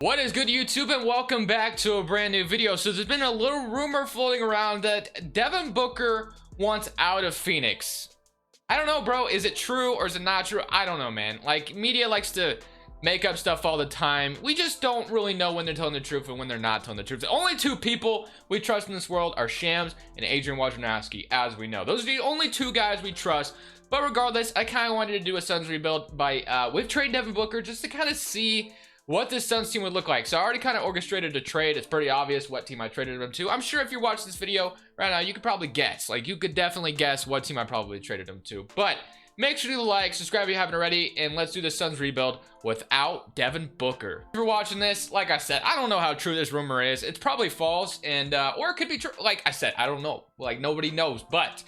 What is good, YouTube, and welcome back to a brand new video. So there's been a little rumor floating around that Devin Booker wants out of Phoenix. I don't know, bro. Is it true or is it not true? I don't know, man. Like, media likes to make up stuff all the time. We just don't really know when they're telling the truth and when they're not telling the truth. The only two people we trust in this world are Shams and Adrian Wojnarowski, as we know. Those are the only two guys we trust. But regardless, I kind of wanted to do a Suns rebuild by with trade Devin Booker just to kind of see what this Suns team would look like. So I already kind of orchestrated a trade. It's pretty obvious what team I traded him to. I'm sure if you're watching this video right now, you could probably guess. Like, you could definitely guess what team I probably traded him to. But make sure to like, subscribe if you haven't already, and let's do the Suns rebuild without Devin Booker. If you're watching this, like I said, I don't know how true this rumor is. It's probably false, and or it could be true. Like I said, I don't know. Like, nobody knows. But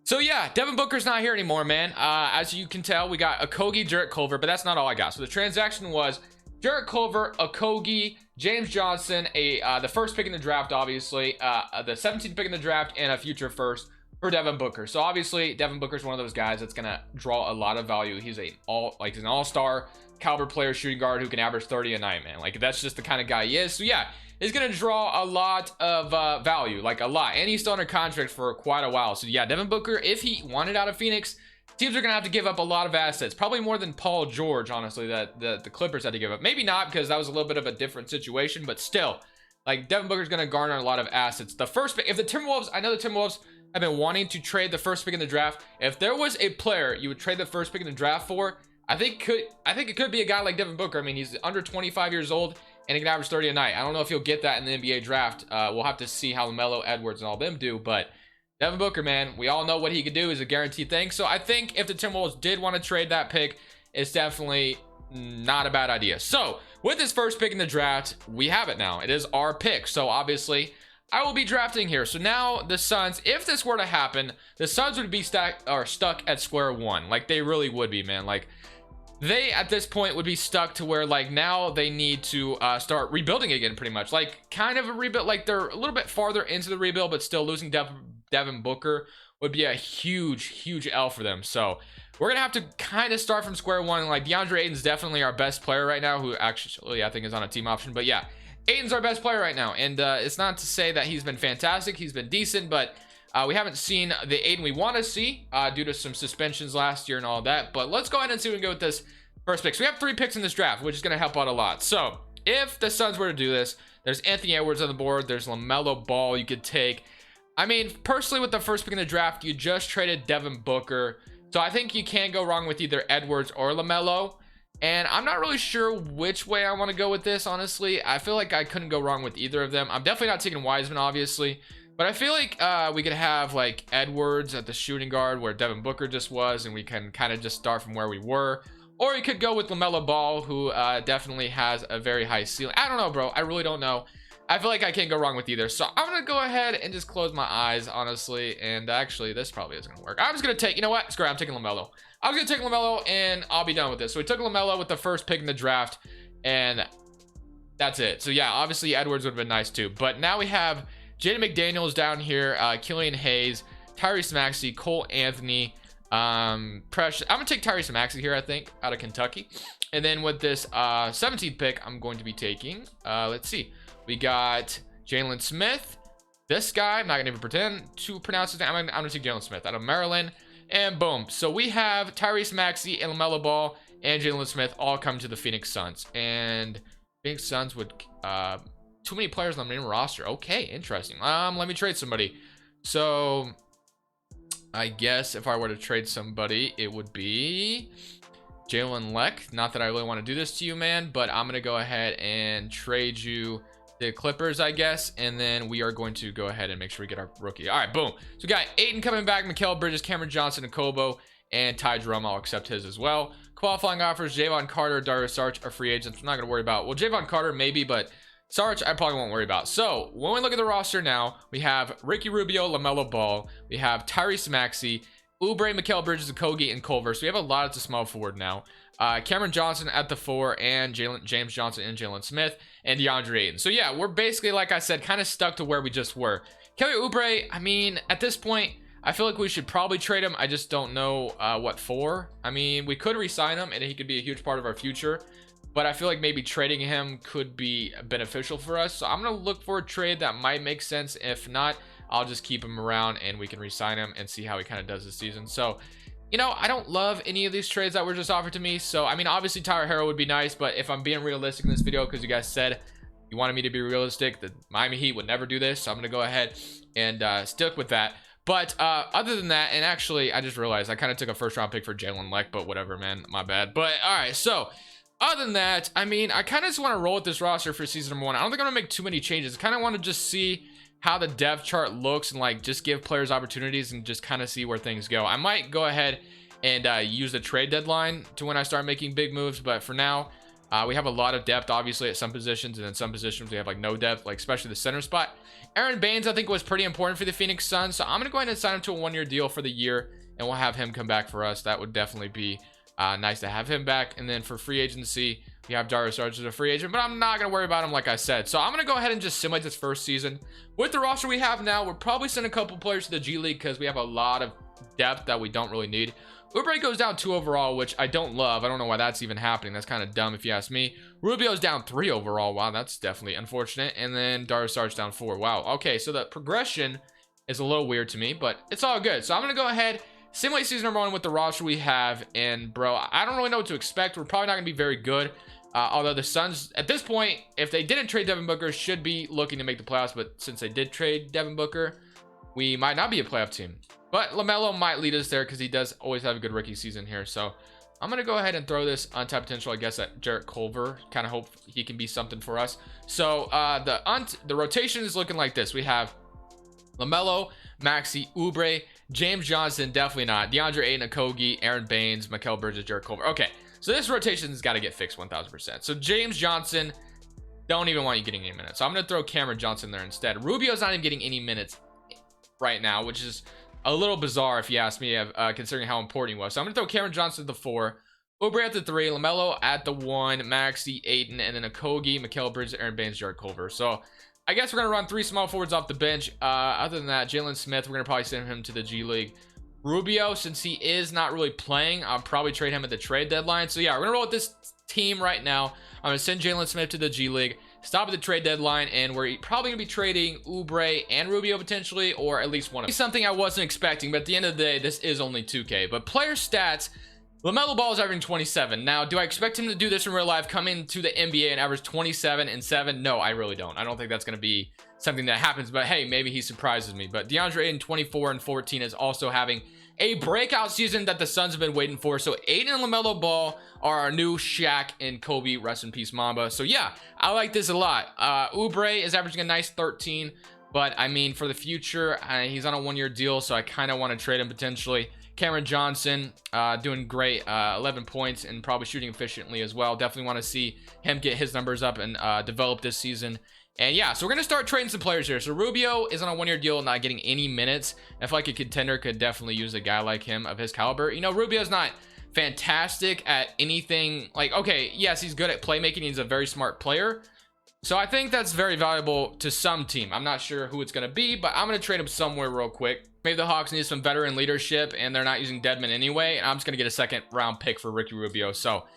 so yeah, Devin Booker's not here anymore, man. As you can tell, we got Okogie, Jarrett Culver, but that's not all I got. So the transaction was Jarrett Culver, Okogie, James Johnson, the first pick in the draft, obviously, the 17th pick in the draft, and a future first for Devin Booker. So obviously, Devin Booker's one of those guys that's gonna draw a lot of value. He's an all-star caliber player, shooting guard who can average 30 a night, man. Like, that's just the kind of guy he is. So yeah, he's gonna draw a lot of value, like a lot, and he's still under contract for quite a while. So yeah, Devin Booker, if he wanted out of Phoenix, teams are gonna have to give up a lot of assets, probably more than Paul George, honestly, that the Clippers had to give up. Maybe not, because that was a little bit of a different situation, but still, like, Devin Booker's gonna garner a lot of assets. The first pick, if the Timberwolves, I know the Timberwolves have been wanting to trade the first pick in the draft. If there was a player you would trade the first pick in the draft for, I think it could be a guy like Devin Booker. I mean, he's under 25 years old and he can average 30 a night. I don't know if he'll get that in the NBA draft. We'll have to see how LaMelo, Edwards, and all them do, but Devin Booker, man, we all know what he could do is a guaranteed thing. So I think if the Timberwolves did want to trade that pick, it's definitely not a bad idea. So with this first pick in the draft, we have it now. It is our pick. So obviously, I will be drafting here. So now the Suns, if this were to happen, the Suns would be stuck at square one. Like, they really would be, man. Like, they at this point would be stuck to where, like, now they need to start rebuilding again, pretty much. Like, kind of a rebuild. Like, they're a little bit farther into the rebuild, but still losing Devin Booker would be a huge L for them. So we're gonna have to kind of start from square one. Like, DeAndre Ayton's definitely our best player right now, who actually I think is on a team option. But yeah, Ayton's our best player right now, and it's not to say that he's been fantastic. He's been decent, but we haven't seen the Ayton we want to see due to some suspensions last year and all that. But let's go ahead and see if we can go with this first pick. So we have 3 picks in this draft, which is going to help out a lot. So if the Suns were to do this, there's Anthony Edwards on the board. There's LaMelo Ball you could take. I mean, personally, with the first pick in the draft, you just traded Devin Booker. So I think you can't go wrong with either Edwards or LaMelo. And I'm not really sure which way I want to go with this, honestly. I feel like I couldn't go wrong with either of them. I'm definitely not taking Wiseman, obviously. But I feel like we could have, like, Edwards at the shooting guard where Devin Booker just was, and we can kind of just start from where we were. Or you could go with LaMelo Ball, who definitely has a very high ceiling. I don't know, bro. I really don't know. I feel like I can't go wrong with either. So I'm going to go ahead and just close my eyes, honestly. And actually, this probably isn't going to work. I'm just going to take, you know what? Screw it. I'm taking LaMelo. I was going to take LaMelo, and I'll be done with this. So we took LaMelo with the first pick in the draft, and that's it. So yeah, obviously Edwards would have been nice too. But now we have Jaden McDaniels down here, Killian Hayes, Tyrese Maxey, Cole Anthony, Precious. I'm going to take Tyrese Maxey here, I think, out of Kentucky. And then with this 17th pick, I'm going to be taking, let's see. We got Jalen Smith. This guy, I'm not going to even pretend to pronounce his name. I'm going to take Jalen Smith out of Maryland. And boom. So we have Tyrese Maxey and LaMelo Ball and Jalen Smith all come to the Phoenix Suns. And Phoenix Suns would, too many players on the main roster. Okay, interesting. Let me trade somebody. So I guess if I were to trade somebody, it would be Jalen Leck. Not that I really want to do this to you, man, but I'm going to go ahead and trade you the Clippers, I guess, and then we are going to go ahead and make sure we get our rookie. All right, boom. So we got Ayton coming back, Mikal Bridges, Cameron Johnson, and Kobo, and Ty Jerome. I'll accept his as well. Qualifying offers: Javon Carter, Darius Saric are free agents. I'm not going to worry about. Well, Javon Carter maybe, but Saric I probably won't worry about. So when we look at the roster now, we have Ricky Rubio, LaMelo Ball, we have Tyrese Maxey, Oubre, Mikal Bridges, Okogie, and Culver. So we have a lot to small forward now. Cameron Johnson at the 4, and James Johnson and Jalen Smith, and DeAndre Ayton. So yeah, we're basically, like I said, kind of stuck to where we just were. Kelly Oubre, I mean, at this point, I feel like we should probably trade him. I just don't know what for. I mean, we could re-sign him, and he could be a huge part of our future. but I feel like maybe trading him could be beneficial for us. So I'm going to look for a trade that might make sense. If not, I'll just keep him around and we can re-sign him and see how he kind of does this season. So, you know, I don't love any of these trades that were just offered to me. So, I mean, obviously Tyler Herro would be nice, but if I'm being realistic in this video, because you guys said you wanted me to be realistic, the Miami Heat would never do this. So I'm going to go ahead and stick with that. But other than that, and actually, I just realized I kind of took a first-round pick for Jalen Leck, but whatever, man. My bad. But, all right, so other than that, I mean, I kind of just want to roll with this roster for season number 1. I don't think I'm going to make too many changes. I kind of want to just see how the depth chart looks and, like, just give players opportunities and just kind of see where things go. I might go ahead and use the trade deadline to when I start making big moves, but for now, we have a lot of depth, obviously, at some positions, and in some positions we have, like, no depth, like, especially the center spot. Aaron Baines, I think, was pretty important for the Phoenix Suns, so I'm going to go ahead and sign him to a 1-year deal for the year, and we'll have him come back for us. That would definitely be nice to have him back. And then for free agency, we have Dario Saric as a free agent, but I'm not going to worry about him, like I said. So I'm going to go ahead and just simulate this first season. With the roster we have now, we'll probably send a couple players to the G League because we have a lot of depth that we don't really need. Oubre goes down 2 overall, which I don't love. I don't know why that's even happening. That's kind of dumb if you ask me. Rubio's down 3 overall. Wow, that's definitely unfortunate. And then Dario Saric down 4. Wow. Okay, so the progression is a little weird to me, but it's all good. So I'm going to go ahead, simulate season number 1 with the roster we have. And, bro, I don't really know what to expect. We're probably not going to be very good. Although the Suns, at this point, if they didn't trade Devin Booker, should be looking to make the playoffs. But since they did trade Devin Booker, we might not be a playoff team. But LaMelo might lead us there because he does always have a good rookie season here. So I'm going to go ahead and throw this untapped potential, I guess, at Jarrett Culver. Kind of hope he can be something for us. So the rotation is looking like this. We have LaMelo, Maxey, Oubre, James Johnson, definitely not. DeAndre Ayton, Okogie, Aaron Baines, Mikal Bridges, Jarrett Culver. Okay, so this rotation has got to get fixed 1,000%. So James Johnson, don't even want you getting any minutes. So I'm going to throw Cameron Johnson there instead. Rubio's not even getting any minutes right now, which is a little bizarre if you ask me, considering how important he was. So I'm going to throw Cameron Johnson at the 4, Oubre at the 3, LaMelo at the 1, Maxey, Ayton, and then Okogie, Mikal Bridges, Aaron Baines, Jarrett Culver. So I guess we're going to run 3 small forwards off the bench. Other than that, Jalen Smith, we're going to probably send him to the G League. Rubio, since he is not really playing, I'll probably trade him at the trade deadline. So yeah, we're going to roll with this team right now. I'm going to send Jalen Smith to the G League, stop at the trade deadline, and we're probably going to be trading Oubre and Rubio potentially, or at least one of them. Something I wasn't expecting, but at the end of the day, this is only 2K. But player stats, LaMelo Ball is averaging 27. Now, do I expect him to do this in real life, come into the NBA and average 27 and 7? No, I really don't. I don't think that's going to be something that happens, but hey, maybe he surprises me. But DeAndre Ayton, 24 and 14, is also having a breakout season that the Suns have been waiting for. So Ayton and LaMelo Ball are our new Shaq and Kobe, rest in peace Mamba. So yeah, I like this a lot. Oubre is averaging a nice 13, but I mean, for the future, he's on a 1-year deal, so I kind of want to trade him potentially. Cameron Johnson, doing great, 11 points and probably shooting efficiently as well. Definitely want to see him get his numbers up and develop this season. And yeah, so we're going to start trading some players here. So Rubio is on a 1-year deal, not getting any minutes. I feel like a contender could definitely use a guy like him of his caliber. You know, Rubio's not fantastic at anything. Like, okay, yes, he's good at playmaking. He's a very smart player. So I think that's very valuable to some team. I'm not sure who it's going to be, but I'm going to trade him somewhere real quick. Maybe the Hawks need some veteran leadership, and they're not using Deadman anyway. And I'm just going to get a 2nd-round pick for Ricky Rubio. So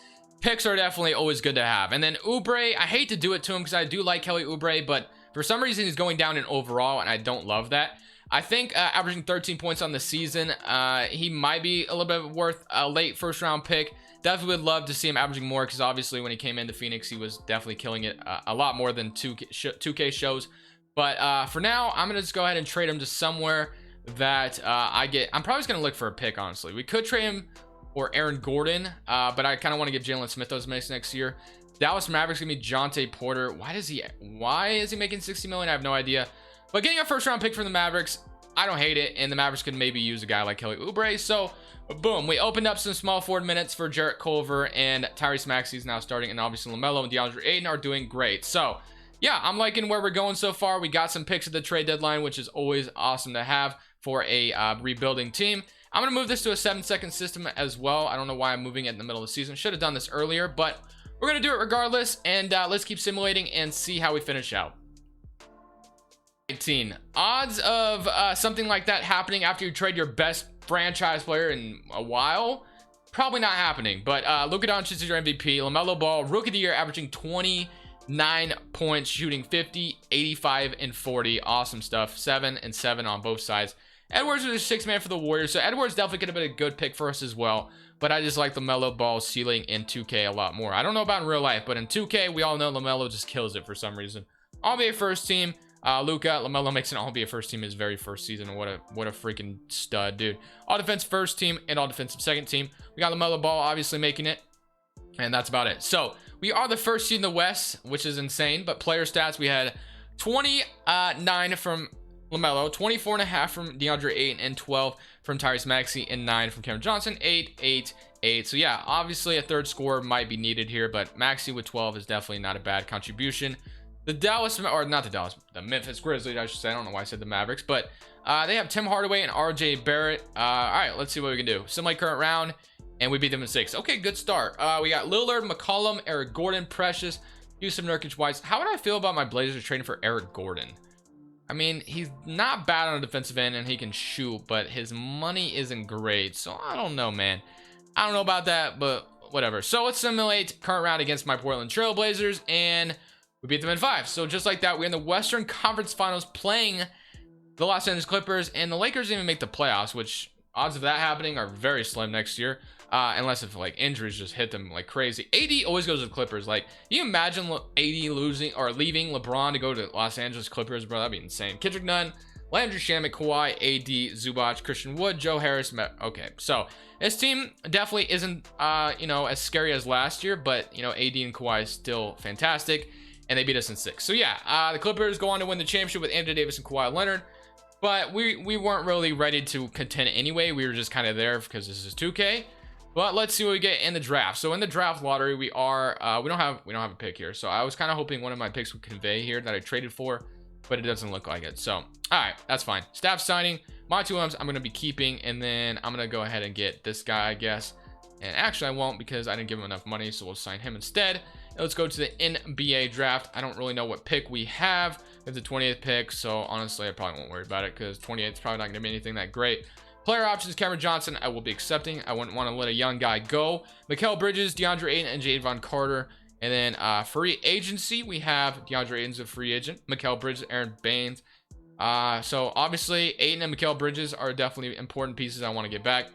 picks are definitely always good to have. And then Oubre, I hate to do it to him because I do like Kelly Oubre, but for some reason he's going down in overall, and I don't love that. I think averaging 13 points on the season, he might be a little bit worth a late 1st-round pick. Definitely would love to see him averaging more because obviously when he came into Phoenix, he was definitely killing it a lot more than 2K shows. But for now, I'm going to just go ahead and trade him to somewhere that I'm probably just going to look for a pick, honestly. We could trade him or Aaron Gordon, but I kind of want to give Jalen Smith those minutes next year. Dallas Mavericks gonna be Jonte Porter. Why is he making 60 million? I have no idea. But getting a 1st-round pick from the Mavericks, I don't hate it, and the Mavericks could maybe use a guy like Kelly Oubre. So boom, we opened up some small forward minutes for Jarrett Culver, and Tyrese Maxey is now starting, and obviously LaMelo and DeAndre Ayton are doing great. So yeah, I'm liking where we're going so far. We got some picks at the trade deadline, which is always awesome to have for a rebuilding team. I'm going to move this to a 7-second system as well. I don't know why I'm moving it in the middle of the season. Should have done this earlier, but we're going to do it regardless. And let's keep simulating and see how we finish out. 18. Odds of something like that happening after you trade your best franchise player in a while. Probably not happening. But Luka Doncic is your MVP. LaMelo Ball, Rookie of the Year, averaging 29 points, shooting 50, 85, and 40. Awesome stuff. 7 and 7 on both sides. Edwards was a 6th man for the Warriors, so Edwards definitely could have been a good pick for us as well. But I just like LaMelo Ball's ceiling in 2K a lot more. I don't know about in real life, but in 2K, we all know LaMelo just kills it for some reason. All-NBA first team. Luka, LaMelo makes an all-NBA first team his very first season. What a freaking stud, dude. All defense first team and all defensive second team. We got LaMelo Ball obviously making it, and that's about it. So we are the first seed in the West, which is insane. But player stats, we had 29 from LaMelo, 24.5 from DeAndre Ayton, and 12 from Tyrese Maxey, and 9 from Cameron Johnson. 8, 8, 8. So yeah, obviously a third scorer might be needed here, but Maxey with 12 is definitely not a bad contribution. The Memphis Grizzlies, I should say. I don't know why I said the Mavericks, but they have Tim Hardaway and RJ Barrett. All right, let's see what we can do. Simulate current round, and we beat them in 6. Okay, good start. We got Lillard, McCollum, Eric Gordon, Precious, Yusuf Nurkic, White. How would I feel about my Blazers trading for Eric Gordon? I mean, he's not bad on the defensive end, and he can shoot, but his money isn't great. So I don't know, man. I don't know about that, but whatever. So let's simulate current round against my Portland Trail Blazers, and we beat them in 5. So just like that, we're in the Western Conference Finals playing the Los Angeles Clippers, and the Lakers didn't even make the playoffs, which odds of that happening are very slim next year, unless if like injuries just hit them like crazy. AD always goes to the Clippers. Like, you imagine AD losing or leaving LeBron to go to Los Angeles Clippers, bro? That'd be insane. Kendrick Nunn, Landry Shamet, Kawhi, AD, Zubac, Christian Wood, Joe Harris. Okay, so this team definitely isn't you know, as scary as last year, but you know, AD and Kawhi is still fantastic. And they beat us in 6. So yeah, the Clippers go on to win the championship with Anthony Davis and Kawhi Leonard. But we weren't really ready to contend anyway. We were just kind of there because this is 2K. But let's see what we get in the draft. So in the draft lottery, we don't have a pick here. So I was kind of hoping one of my picks would convey here that I traded for, but it doesn't look like it. So all right, that's fine. Staff signing, Monty Williams, I'm gonna be keeping, and then I'm gonna go ahead and get this guy, I guess. And actually, I won't because I didn't give him enough money, so we'll sign him instead. Let's go to the NBA draft. I don't really know what pick we have. We have the 20th pick, so honestly, I probably won't worry about it because 28th is probably not going to be anything that great. Player options, Cameron Johnson, I will be accepting. I wouldn't want to let a young guy go. Mikal Bridges, DeAndre Ayton, and Javon Carter. And then free agency, we have DeAndre Ayton's a free agent. Mikal Bridges, Aaron Baines. So obviously, Ayton and Mikal Bridges are definitely important pieces I want to get back.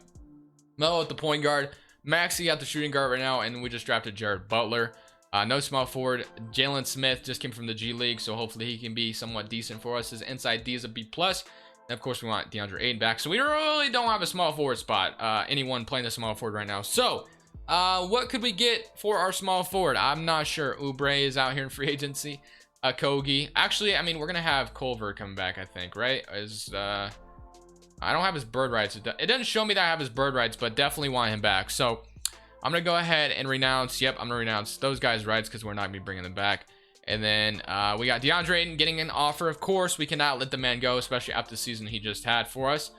Melo at the point guard. Maxey at the shooting guard right now, and we just drafted Jared Butler. No small forward. Jalen Smith just came from the G League, so hopefully he can be somewhat decent for us. His inside D is a B+. And of course, we want DeAndre Ayton back. So we really don't have a small forward spot. Anyone playing the small forward right now. So what could we get for our small forward? I'm not sure. Oubre is out here in free agency. Kogi. Actually, I mean, we're going to have Culver come back, I think, right? I don't have his bird rights. It doesn't show me that I have his bird rights, but definitely want him back. So I'm going to go ahead and renounce. Yep, I'm going to renounce those guys' rights because we're not going to be bringing them back. And then we got DeAndre Ayton getting an offer. Of course, we cannot let the man go, especially after the season he just had for us.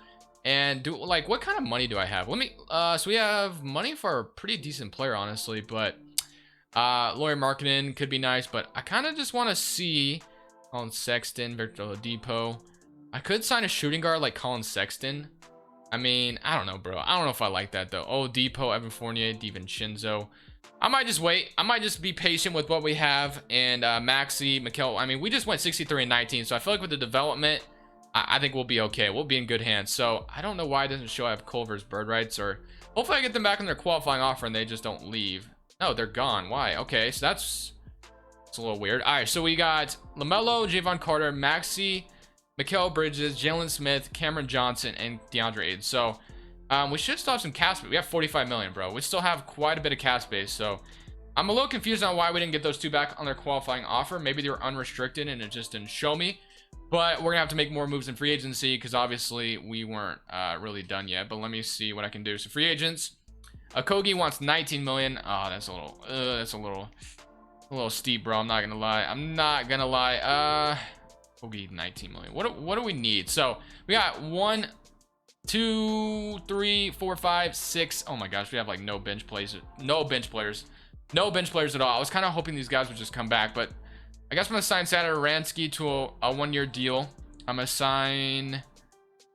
And what kind of money do I have? Let me, so we have money for a pretty decent player, honestly, but Laurie Markkinen could be nice, but I kind of just want to see Colin Sexton, Victor Oladipo. I could sign a shooting guard like Colin Sexton. I mean, I don't know, bro. I don't know if I like that, though. Oladipo, Evan Fournier, DiVincenzo. I might just wait. I might just be patient with what we have. And Maxey, Mikal. I mean, we just went 63 and 19. So I feel like with the development, I think we'll be okay. We'll be in good hands. So I don't know why it doesn't show I have Culver's bird rights. Or hopefully I get them back on their qualifying offer and they just don't leave. No, they're gone. Why? Okay, so that's a little weird. All right, so we got LaMelo, Javon Carter, Maxey, Mikal Bridges, Jalen Smith, Cameron Johnson, and DeAndre Ayton. So we should still have some cap space. We have 45 million, bro. We still have quite a bit of cap space. So I'm a little confused on why we didn't get those two back on their qualifying offer. Maybe they were unrestricted and it just didn't show me. But we're gonna have to make more moves in free agency because obviously we weren't really done yet. But let me see what I can do. So free agents, Kogi wants 19 million. Oh, that's a little steep, bro. I'm not gonna lie. Kogi 19 million. What do we need? So we got 1, 2, 3, 4, 5, 6. Oh my gosh, we have like no bench players at all. I was kind of hoping these guys would just come back, but I guess I'm gonna sign Satoransky to a 1-year deal. I'm gonna sign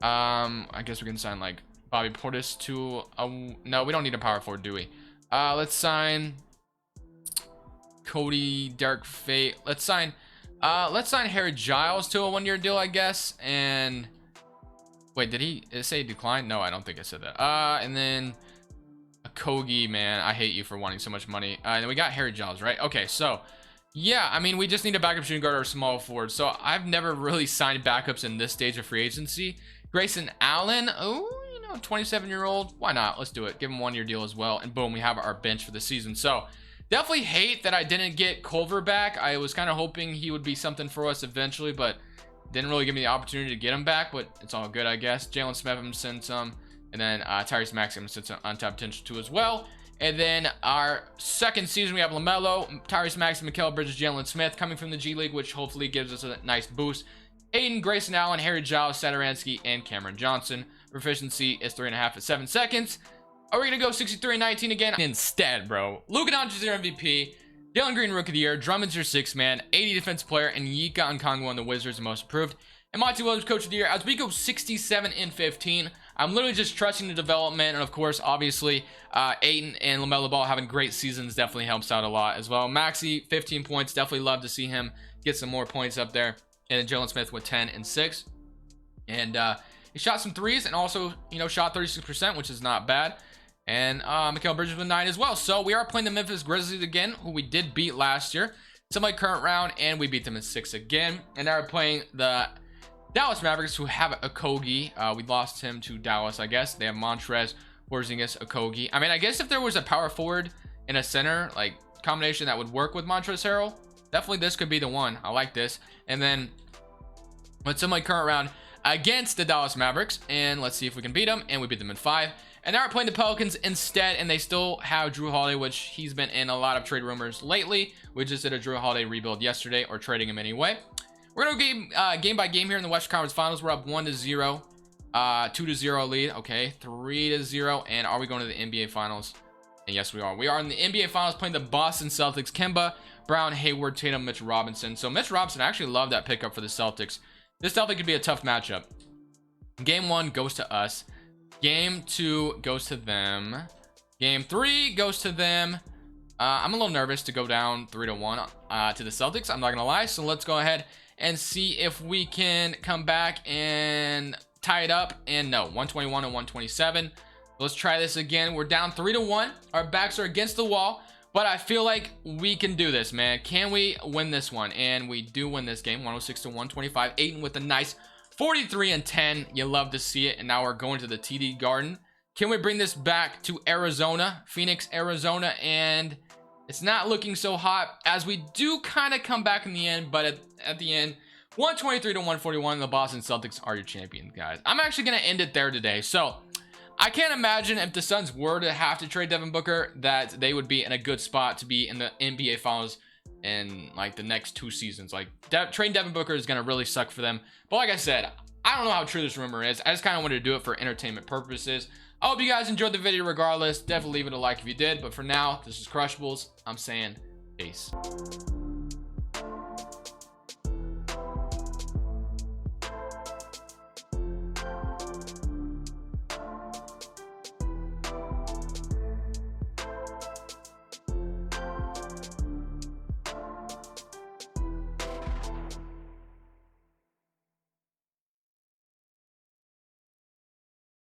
I guess we can sign like Bobby Portis to no, we don't need a power forward, do we? Let's sign Cody, Dark Fate. Let's sign Harry Giles to a 1-year deal, I guess. And wait, did it say decline? No, I don't think I said that. And then a Kogi, man, I hate you for wanting so much money. And then we got Harry Giles, right? Okay, so yeah, I mean, we just need a backup shooting guard or small forward. So I've never really signed backups in this stage of free agency. Grayson Allen, oh, 27-year-old, why not? Let's do it. Give him 1-year deal as well, and boom, we have our bench for the season. So definitely hate that I didn't get Culver back. I was kind of hoping he would be something for us eventually, but didn't really give me the opportunity to get him back. But it's all good, I guess. Jalen Smith, I'm send some, and then Tyrese Maxey, I'm send some untapped potential too as well. And then our second season, we have LaMelo, Tyrese Maxey, Mikal Bridges, Jalen Smith coming from the G League, which hopefully gives us a nice boost. Aiden, Grayson Allen, Harry Giles, Saturansky, and Cameron Johnson. Proficiency is 3.5 at 7 seconds. Are we gonna go 63 and 19 again? Instead, bro, Luka Doncic is your MVP, Jalen Green Rookie of the Year, Drummond's your 6th man, 80 defense player, and Yika Nkongwu on the Wizards, the most improved. And Monty Williams, Coach of the Year. As we go 67 and 15, I'm literally just trusting the development, and of course, obviously, Ayton and LaMelo Ball having great seasons definitely helps out a lot as well. Maxey, 15 points, definitely love to see him get some more points up there. And then Jalen Smith with 10 and 6, and he shot some threes and also, shot 36%, which is not bad. And Mikal Bridges with 9 as well. So we are playing the Memphis Grizzlies again, who we did beat last year. Semi current round, and we beat them in 6 again. And now we're playing the Dallas Mavericks, who have a Kogi. We lost him to Dallas, I guess. They have Montrez, Porzingis, Okogie. I mean, I guess if there was a power forward and a center like combination that would work with Montrezl Harrell, definitely this could be the one. I like this. And then with semi current round against the Dallas Mavericks, and let's see if we can beat them. And we beat them in 5. And now we're playing the Pelicans instead, and they still have Drew Holiday, which he's been in a lot of trade rumors lately. We just did a Drew Holiday rebuild yesterday, or trading him anyway. We're gonna go game by game here in the Western Conference Finals. We're up 1-0, 2-0 lead. Okay, 3-0, and are we going to the NBA Finals? And yes, we are. We are in the NBA Finals playing the Boston Celtics. Kemba, Brown, Hayward, Tatum, Mitch Robinson. So Mitch Robinson, I actually love that pickup for the Celtics. This definitely could be a tough matchup. Game 1 goes to us. Game 2 goes to them. Game 3 goes to them. I'm a little nervous to go down 3-1 to the Celtics. I'm not gonna lie. So let's go ahead and see if we can come back and tie it up. And no, 121 and 127. Let's try this again. We're down 3-1. Our backs are against the wall, but I feel like we can do this, man. Can we win this one? And we do win this game, 106 to 125. Ayton with a nice 43 and 10. You love to see it. And now we're going to the TD Garden. Can we bring this back to Arizona, Phoenix, Arizona? And it's not looking so hot, as we do kind of come back in the end. But at the end, 123 to 141, the Boston Celtics are your champions, guys. I'm actually going to end it there today. So I can't imagine if the Suns were to have to trade Devin Booker that they would be in a good spot to be in the NBA Finals in like the next 2 seasons. Like trading Devin Booker is going to really suck for them. But like I said, I don't know how true this rumor is. I just kind of wanted to do it for entertainment purposes. I hope you guys enjoyed the video regardless. Definitely leave it a like if you did. But for now, this is Crushables. I'm saying peace.